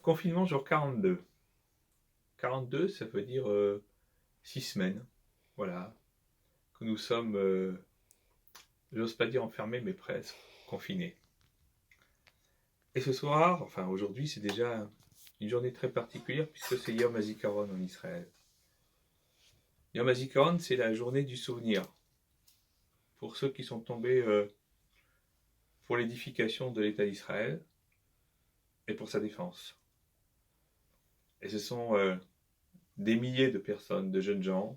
Confinement jour 42. 42, ça veut dire 6 semaines. Voilà. Que nous sommes, j'ose pas dire enfermés, mais presque confinés. Et ce soir, enfin aujourd'hui, c'est déjà une journée très particulière puisque c'est Yom HaZikaron en Israël. Yom HaZikaron, c'est la journée du souvenir. Pour ceux qui sont tombés pour l'édification de l'État d'Israël et pour sa défense. Et ce sont des milliers de personnes, de jeunes gens,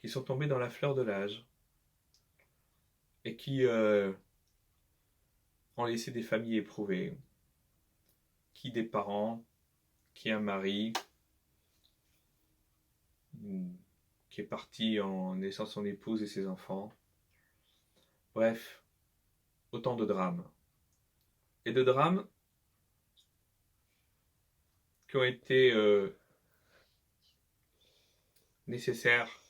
qui sont tombés dans la fleur de l'âge et qui ont laissé des familles éprouvées, qui des parents, qui un mari qui est parti en laissant son épouse et ses enfants. Bref, autant de drames. Et de drames qui ont été nécessaires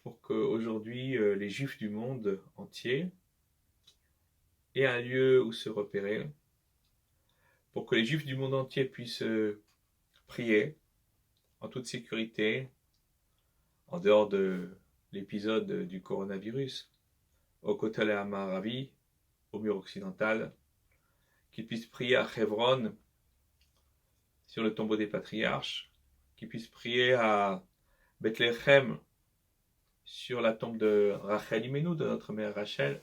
pour qu'aujourd'hui les Juifs du monde entier aient un lieu où se repérer, pour que les Juifs du monde entier puissent prier en toute sécurité, en dehors de l'épisode du coronavirus, au Kotel HaMaaravi, au mur occidental, qu'ils puissent prier à Hebron, sur le tombeau des patriarches, qu'ils puissent prier à Bethléem, sur la tombe de Rachel Imenu, de notre mère Rachel,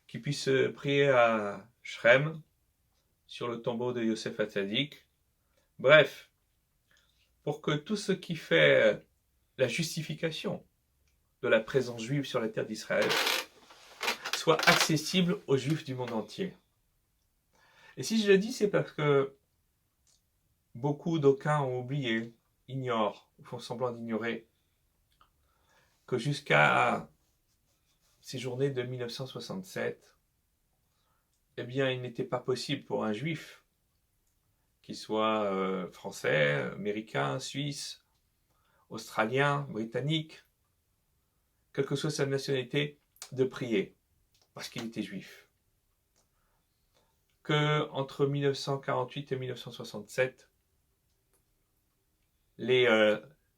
qu'ils puissent prier à Shrem, sur le tombeau de Yosef Hatzadik. Bref, pour que tout ce qui fait la justification de la présence juive sur la terre d'Israël soit accessible aux Juifs du monde entier. Et si je le dis, c'est parce que beaucoup d'aucuns ont oublié, ignorent, ou font semblant d'ignorer que jusqu'à ces journées de 1967, eh bien, il n'était pas possible pour un juif, qu'il soit français, américain, suisse, australien, britannique, quelle que soit sa nationalité, de prier, parce qu'il était juif. Que entre 1948 et 1967, les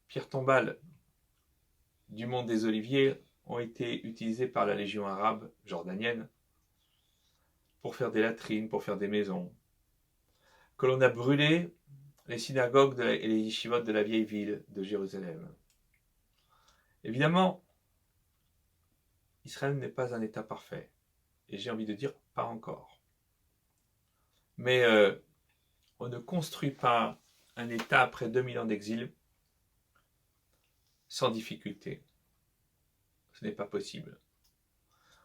pierres tombales du mont des Oliviers ont été utilisées par la Légion arabe jordanienne pour faire des latrines, pour faire des maisons. Que l'on a brûlé les synagogues et les yeshivot de la vieille ville de Jérusalem. Évidemment, Israël n'est pas un État parfait. Et j'ai envie de dire, pas encore. Mais on ne construit pas un État après 2000 ans d'exil sans difficulté. Ce n'est pas possible.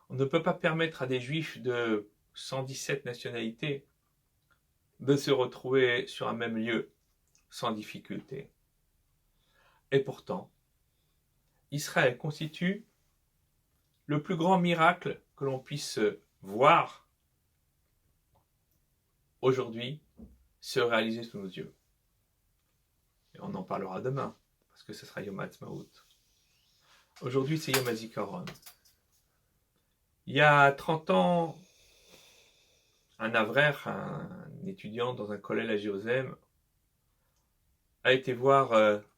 On ne peut pas permettre à des juifs de 117 nationalités de se retrouver sur un même lieu sans difficulté. Et pourtant, Israël constitue le plus grand miracle que l'on puisse voir aujourd'hui se réaliser sous nos yeux. Et on en parlera demain, parce que ce sera Yom HaAtzmaut. Aujourd'hui, c'est Yom HaZikaron. Il y a 30 ans, un avraire, un étudiant dans un collège à Jérusalem, a été voir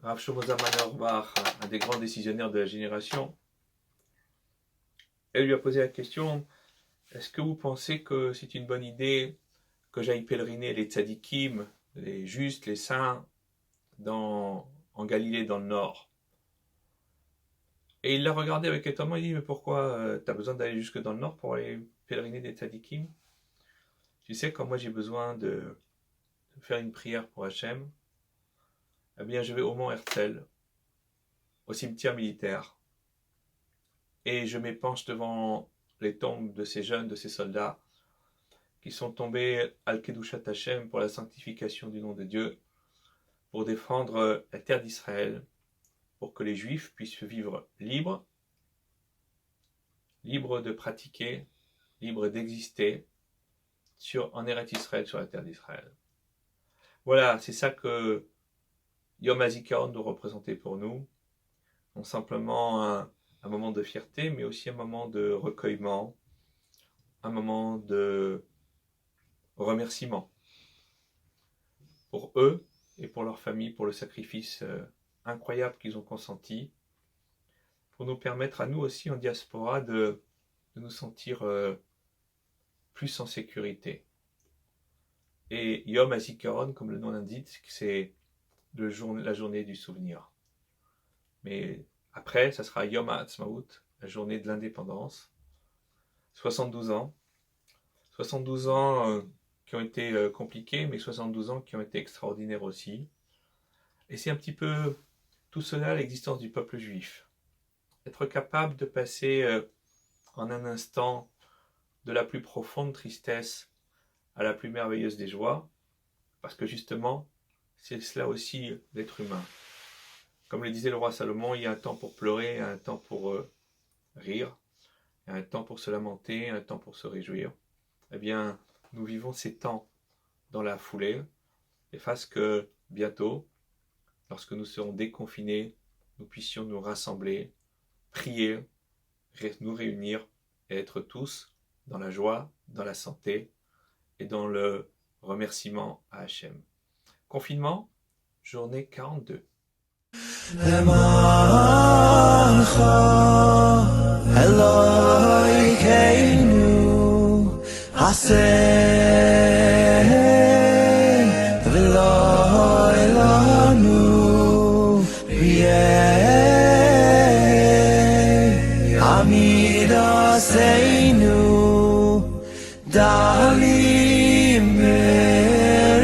Rav Shlomo Zalman Auerbach, un des grands décisionnaires de la génération, et lui a posé la question: est-ce que vous pensez que c'est une bonne idée que j'aille pèleriner les tzadikim, les justes, les saints, en Galilée, dans le nord? Et il l'a regardé avec étonnement, il dit: mais pourquoi tu as besoin d'aller jusque dans le nord pour aller pèleriner des tzadikim? Tu sais, quand moi j'ai besoin de faire une prière pour Hachem, eh bien je vais au mont Herzl, au cimetière militaire, et je m'épanche devant les tombes de ces jeunes, de ces soldats, qui sont tombés al-Kedushat Hachem, pour la sanctification du nom de Dieu, pour défendre la terre d'Israël, pour que les Juifs puissent vivre libres de pratiquer, libres d'exister en Eretz Israël, sur la terre d'Israël. Voilà, c'est ça que Yom HaZikaron doit représenter pour nous. Non simplement un moment de fierté, mais aussi un moment de recueillement, un moment de remerciement. pour eux et pour leur famille, pour le sacrifice incroyable qu'ils ont consenti, pour nous permettre à nous aussi en diaspora de nous sentir plus en sécurité. Et Yom HaZikaron, comme le nom l'indique, c'est la journée du souvenir. Mais après, ça sera Yom HaAtzmaut, la journée de l'indépendance. 72 ans. 72 ans qui ont été compliqués, mais 72 ans qui ont été extraordinaires aussi. Et c'est un petit peu tout cela, l'existence du peuple juif. Être capable de passer en un instant de la plus profonde tristesse à la plus merveilleuse des joies, parce que justement, c'est cela aussi l'être humain. Comme le disait le roi Salomon, il y a un temps pour pleurer, il y a un temps pour rire, il y a un temps pour se lamenter, un temps pour se réjouir. Eh bien, nous vivons ces temps dans la foulée, et fasse que bientôt, lorsque nous serons déconfinés, nous puissions nous rassembler, prier, nous réunir et être tous dans la joie, dans la santé et dans le remerciement à Hachem. Confinement, journée 42. Dalim Mereki